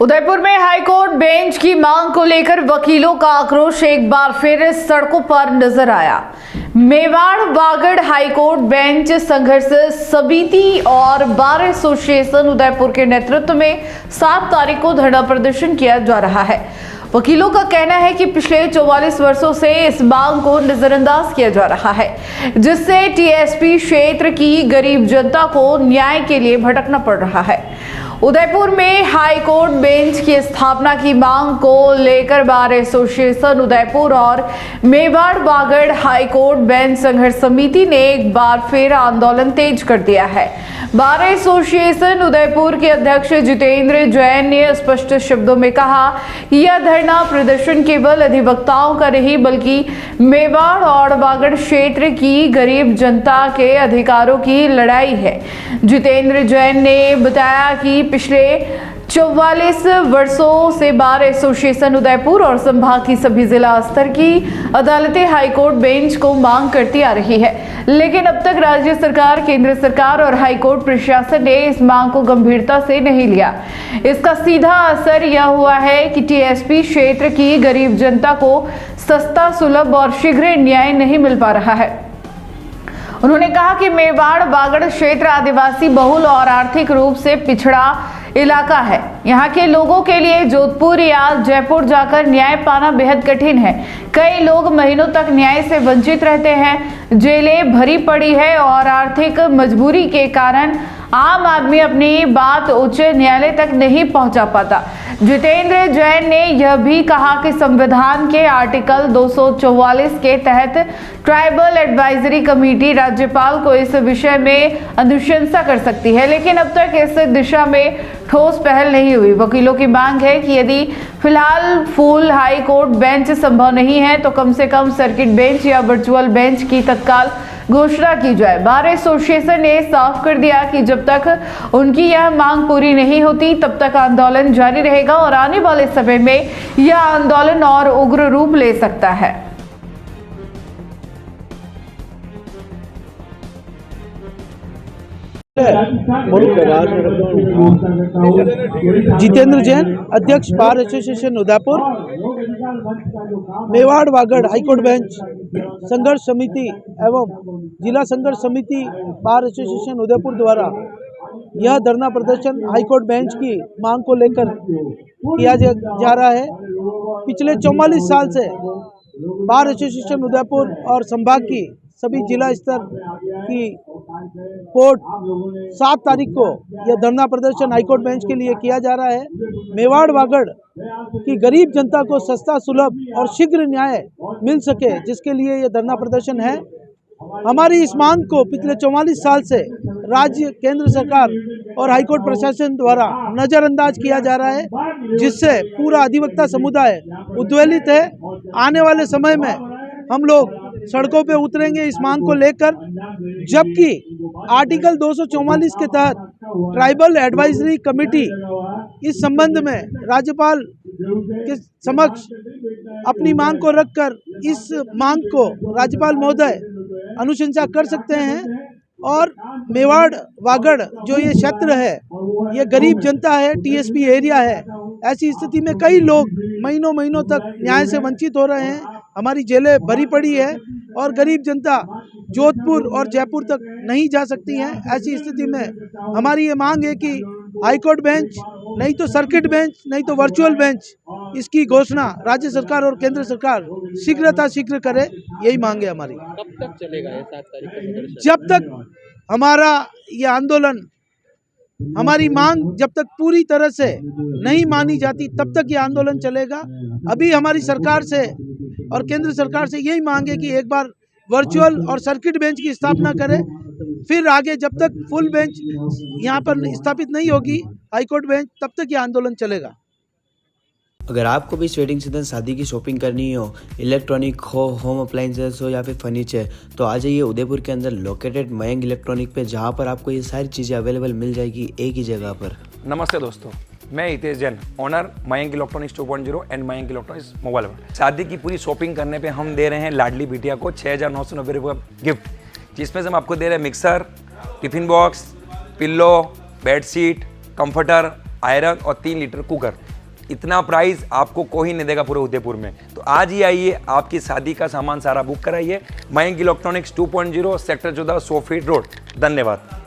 उदयपुर में high court bench की मांग को लेकर वकीलों का आक्रोश एक बार फिर सड़कों पर नजर आया। मेवाड़ वागड़ हाईकोर्ट बेंच संघर्ष समिति और बार एसोसिएशन उदयपुर के नेतृत्व में 7 तारीख को धरना प्रदर्शन किया जा रहा है। वकीलों का कहना है कि पिछले 44 वर्षों से इस मांग को नजरअंदाज किया जा रहा है, जिससे टीएसपी क्षेत्र की गरीब जनता को न्याय के लिए भटकना पड़ रहा है। उदयपुर में हाईकोर्ट बेंच की स्थापना की मांग को लेकर बार एसोसिएशन उदयपुर और मेवाड़ वागड़ हाईकोर्ट बेंच संघर्ष समिति ने एक बार फिर आंदोलन तेज कर दिया है। बार एसोसिएशन उदयपुर के अध्यक्ष जितेंद्र जैन ने स्पष्ट शब्दों में कहा कि यह धरना प्रदर्शन केवल अधिवक्ताओं का नहीं बल्कि मेवाड़ और वागड़ क्षेत्र की गरीब जनता के अधिकारों की लड़ाई है। जितेंद्र जैन ने बताया कि पिछले 44 वर्षों से बार एसोसिएशन उदयपुर और संभाग की सभी जिला स्तर की अदालतें हाईकोर्ट बेंच को मांग करती आ रही है, लेकिन अब तक राज्य सरकार, केंद्र सरकार और हाईकोर्ट प्रशासन ने इस मांग को गंभीरता से नहीं लिया। इसका सीधा असर यह हुआ है कि टीएसपी क्षेत्र की गरीब जनता को सस्ता, सुलभ और शीघ्र न्याय नहीं मिल पा रहा है। उन्होंने कहा कि मेवाड़ वागड़ क्षेत्र आदिवासी बहुल और आर्थिक रूप से पिछड़ा इलाका है। यहाँ के लोगों के लिए जोधपुर या जयपुर जाकर न्याय पाना बेहद कठिन है। कई लोग महीनों तक न्याय से वंचित रहते हैं, जेलें भरी पड़ी है और आर्थिक मजबूरी के कारण आम आदमी अपनी बात उच्च न्यायालय तक नहीं पहुंचा पाता। जितेंद्र जैन ने यह भी कहा कि संविधान के आर्टिकल 244 के तहत ट्राइबल एडवाइजरी कमेटी राज्यपाल को इस विषय में अनुशंसा कर सकती है, लेकिन अब तक इस दिशा में ठोस पहल नहीं हुई। वकीलों की मांग है कि यदि फिलहाल फुल हाई कोर्ट बेंच संभव नहीं है तो कम से कम सर्किट बेंच या वर्चुअल बेंच की तत्काल घोषणा की जाए। बार एसोसिएशन ने साफ कर दिया कि जब तक उनकी यह मांग पूरी नहीं होती तब तक आंदोलन जारी रहेगा और आने वाले समय में यह आंदोलन और उग्र रूप ले सकता है। जितेंद्र जैन, अध्यक्ष bar association Udaipur, Mewar Vagad high court bench संघर्ष समिति एवं जिला संघर्ष समिति बार एसोसिएशन उदयपुर द्वारा यह धरना प्रदर्शन हाईकोर्ट बेंच की मांग को लेकर किया जा रहा है। पिछले 44 साल से बार एसोसिएशन उदयपुर और संभाग की सभी जिला स्तर की कोर्ट 7 तारीख को यह धरना प्रदर्शन हाईकोर्ट बेंच के लिए किया जा रहा है। मेवाड़ वागड़ की गरीब जनता को सस्ता, सुलभ और शीघ्र न्याय मिल सके, जिसके लिए यह धरना प्रदर्शन है। हमारी इस मांग को पिछले 44 साल से राज्य, केंद्र सरकार और हाईकोर्ट प्रशासन द्वारा नजरअंदाज किया जा रहा है, जिससे पूरा अधिवक्ता समुदाय उद्वेलित है। आने वाले समय में हम लोग सड़कों पे उतरेंगे इस मांग को लेकर, जबकि आर्टिकल 244 के तहत ट्राइबल एडवाइजरी कमेटी इस संबंध में राज्यपाल के समक्ष अपनी मांग को रखकर इस मांग को राज्यपाल महोदय अनुशंसा कर सकते हैं। और मेवाड़ वागड़ जो ये क्षेत्र है, ये गरीब जनता है, टीएसपी एरिया है। ऐसी स्थिति में कई लोग महीनों तक न्याय से वंचित हो रहे हैं। हमारी जेलें भरी पड़ी है और गरीब जनता जोधपुर और जयपुर तक नहीं जा सकती है। ऐसी स्थिति में हमारी ये मांग है कि हाईकोर्ट बेंच, नहीं तो सर्किट बेंच, नहीं तो वर्चुअल बेंच, इसकी घोषणा राज्य सरकार और केंद्र सरकार शीघ्र करे। यही मांग है हमारी। कब तक चलेगा ये 7 तारीख का प्रदर्शन? जब तक हमारा ये आंदोलन, हमारी मांग जब तक पूरी तरह से नहीं मानी जाती तब तक ये आंदोलन चलेगा। अभी हमारी सरकार से और केंद्र सरकार से यही मांग है कि एक बार वर्चुअल और सर्किट बेंच की स्थापना करें, फिर आगे जब तक फुल बेंच यहाँ पर स्थापित नहीं होगी हाईकोर्ट बेंच, तब तक ये आंदोलन चलेगा। अगर आपको भी इस वेडिंग सीजन शादी की शॉपिंग करनी हो, इलेक्ट्रॉनिक हो, होम अप्लाइंसेस हो या फिर फर्नीचर, तो आ जाइए उदयपुर के अंदर लोकेटेड मयंक इलेक्ट्रॉनिक पे, जहाँ पर आपको ये सारी चीज़ें अवेलेबल मिल जाएगी एक ही जगह पर। नमस्ते दोस्तों, मैं Hitesh Jain, owner Mayank electronics 2.0 and Mayank electronics mobile world. शादी की पूरी शॉपिंग करने पे हम दे रहे हैं लाडली बिटिया को 6,990 रुपये गिफ्ट, जिसमें से हम आपको दे रहे हैं mixer, tiffin box, pillow, bedsheet, comforter, iron और 3 लीटर कुकर। इतना प्राइस आपको कोई नहीं देगा पूरे उदयपुर में। तो आज ही आइए, आपकी शादी का सामान सारा बुक कराइए। Mayank electronics 2.0 sector 14 100 feet road. धन्यवाद।